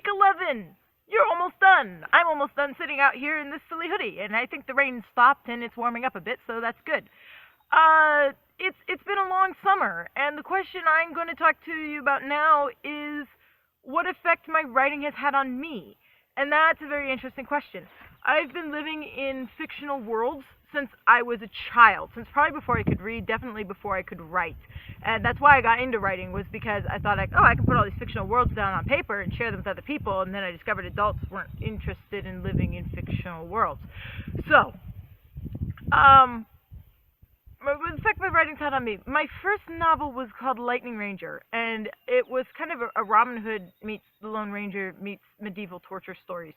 week 11. You're almost done. I'm almost done sitting out here in this silly hoodie, and I think the rain stopped and it's warming up a bit, so that's good. It's been a long summer, and the question I'm going to talk to you about now is what effect my writing has had on me. And that's a very interesting question. I've been living in fictional worlds since I was a child, since probably before I could read, definitely before I could write. And that's why I got into writing, was because I thought, like, oh, I can put all these fictional worlds down on paper and share them with other people, and then I discovered adults weren't interested in living in fictional worlds. So, the effect my writing's had on me. My first novel was called Lightning Ranger, and it was kind of a Robin Hood meets the Lone Ranger meets medieval torture stories.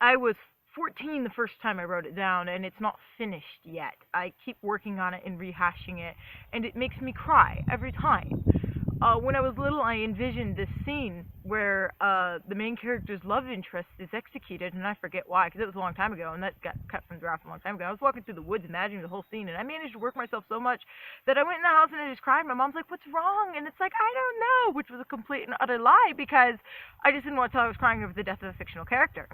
I was 14 the first time I wrote it down, and it's not finished yet. I keep working on it and rehashing it, and it makes me cry every time. When I was little, I envisioned this scene where the main character's love interest is executed, and I forget why, because it was a long time ago, and that got cut from the draft a long time ago. I was walking through the woods imagining the whole scene, and I managed to work myself so much that I went in the house and I just cried. My mom's like, "What's wrong?" And it's like, "I don't know," which was a complete and utter lie, because I just didn't want to tell I was crying over the death of a fictional character.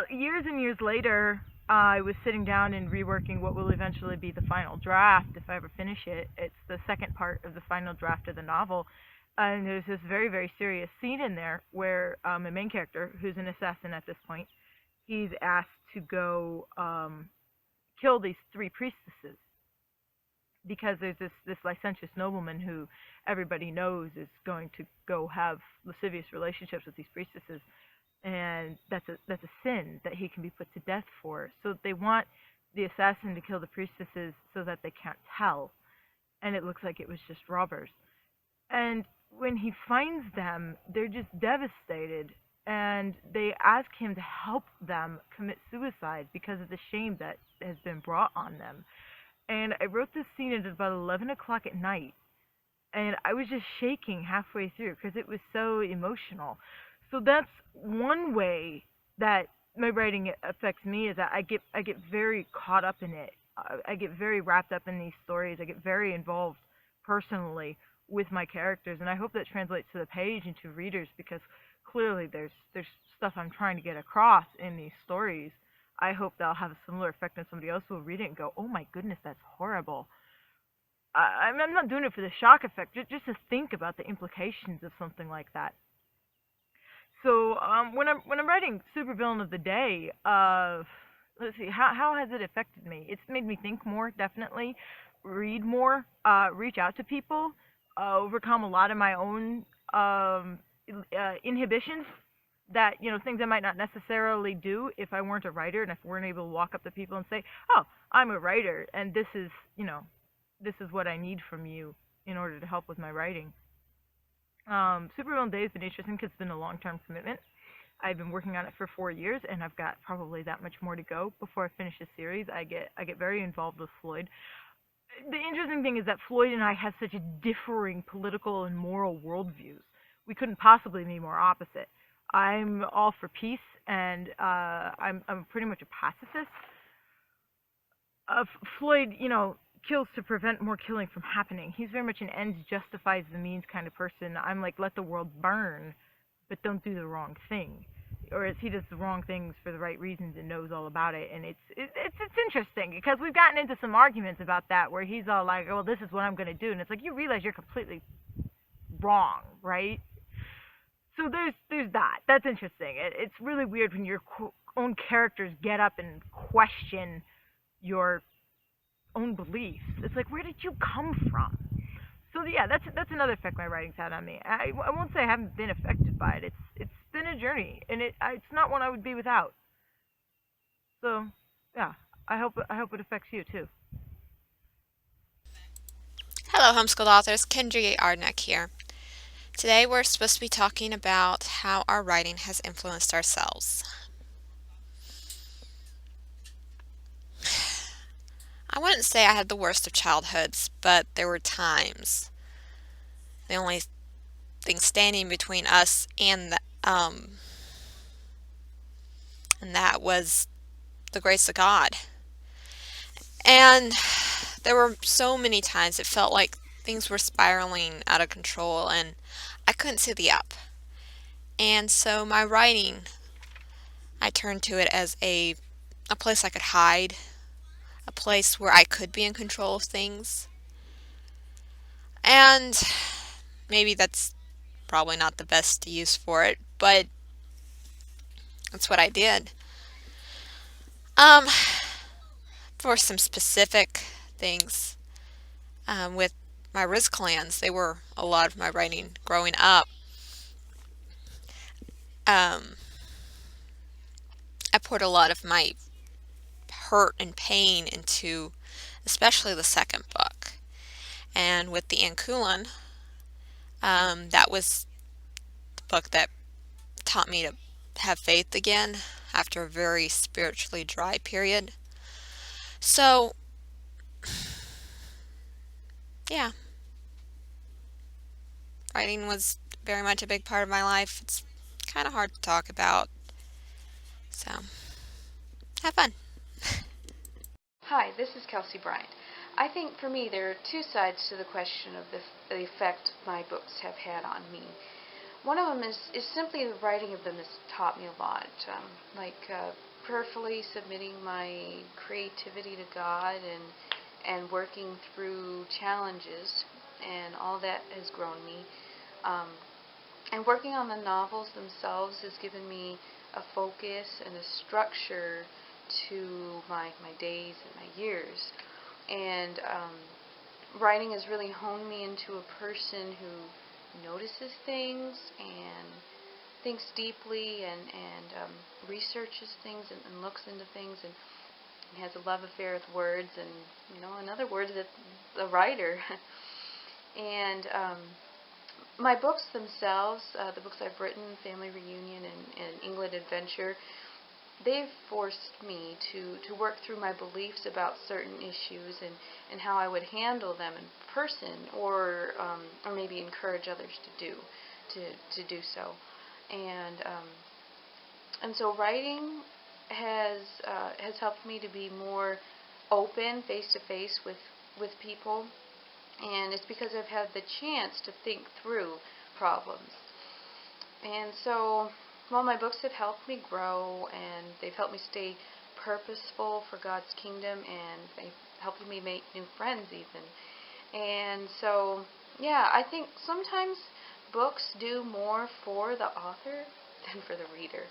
Years and years later, I was sitting down and reworking what will eventually be the final draft, if I ever finish it. It's the second part of the final draft of the novel. And there's this very, very serious scene in there where my main character, who's an assassin at this point, he's asked to go kill these three priestesses, because there's this licentious nobleman who everybody knows is going to go have lascivious relationships with these priestesses, and that's a sin that he can be put to death for. So they want the assassin to kill the priestesses so that they can't tell, and it looks like it was just robbers. And when he finds them, they're just devastated, and they ask him to help them commit suicide because of the shame that has been brought on them. And I wrote this scene at about 11 o'clock at night, and I was just shaking halfway through because it was so emotional. So that's one way that my writing affects me, is that I get very caught up in it. I get very wrapped up in these stories. I get very involved personally with my characters, and I hope that translates to the page and to readers, because clearly there's stuff I'm trying to get across in these stories. I hope that'll have a similar effect on somebody else who will read it and go, "Oh my goodness, that's horrible." I'm not doing it for the shock effect, just to think about the implications of something like that. So when I'm writing Supervillain of the Day, let's see, how has it affected me? It's made me think more, definitely, read more, reach out to people, overcome a lot of my own inhibitions, that, things I might not necessarily do if I weren't a writer, and if I weren't able to walk up to people and say, "Oh, I'm a writer, and this is what I need from you in order to help with my writing." Supervillain Day has been interesting because it's been a long-term commitment. I've been working on it for 4 years, and I've got probably that much more to go before I finish the series. I get very involved with Floyd. The interesting thing is that Floyd and I have such differing political and moral worldviews. We couldn't possibly be more opposite. I'm all for peace, and I'm pretty much a pacifist. Floyd, kills to prevent more killing from happening. He's very much an ends justifies the means kind of person. I'm like, let the world burn, but don't do the wrong thing. Or he does the wrong things for the right reasons and knows all about it. And it's interesting, because we've gotten into some arguments about that, where he's all like, "Oh, this is what I'm going to do," and it's like, you realize you're completely wrong, right? So there's that. That's interesting. It's really weird when your own characters get up and question your own beliefs. It's like, where did you come from? So yeah, that's another effect my writing's had on me. I won't say I haven't been affected by it. It's been a journey, and it's not one I would be without. So yeah, I hope it affects you too. Hello, homeschooled authors. Kendra Ardneck here. Today we're supposed to be talking about how our writing has influenced ourselves. I wouldn't say I had the worst of childhoods, but there were times. The only thing standing between us and that was the grace of God. And there were so many times it felt like things were spiraling out of control, and I couldn't see the up. And so my writing, I turned to it as a place I could hide, a place where I could be in control of things. And maybe that's probably not the best use for it, but that's what I did. Um, for some specific things, with my Riz clans, they were a lot of my writing growing up. Um, I poured a lot of my hurt and pain into especially the second book. And with the Ankulan, that was the book that taught me to have faith again after a very spiritually dry period. So, yeah, writing was very much a big part of my life. It's kind of hard to talk about. So, have fun. Hi, this is Kelsey Bryant. I think for me there are two sides to the question of the effect my books have had on me. One of them is simply the writing of them has taught me a lot, prayerfully submitting my creativity to God and working through challenges, and all that has grown me. Um, and working on the novels themselves has given me a focus and a structure to my days and my years. And writing has really honed me into a person who notices things and thinks deeply and researches things and looks into things and has a love affair with words and, in other words, a writer. And my books themselves, the books I've written, Family Reunion and England Adventure, they've forced me to work through my beliefs about certain issues and how I would handle them in person, or maybe encourage others to do so. And so writing has helped me to be more open face to face with people, and it's because I've had the chance to think through problems. And so, well, my books have helped me grow, and they've helped me stay purposeful for God's kingdom, and they've helped me make new friends even. And so, yeah, I think sometimes books do more for the author than for the reader.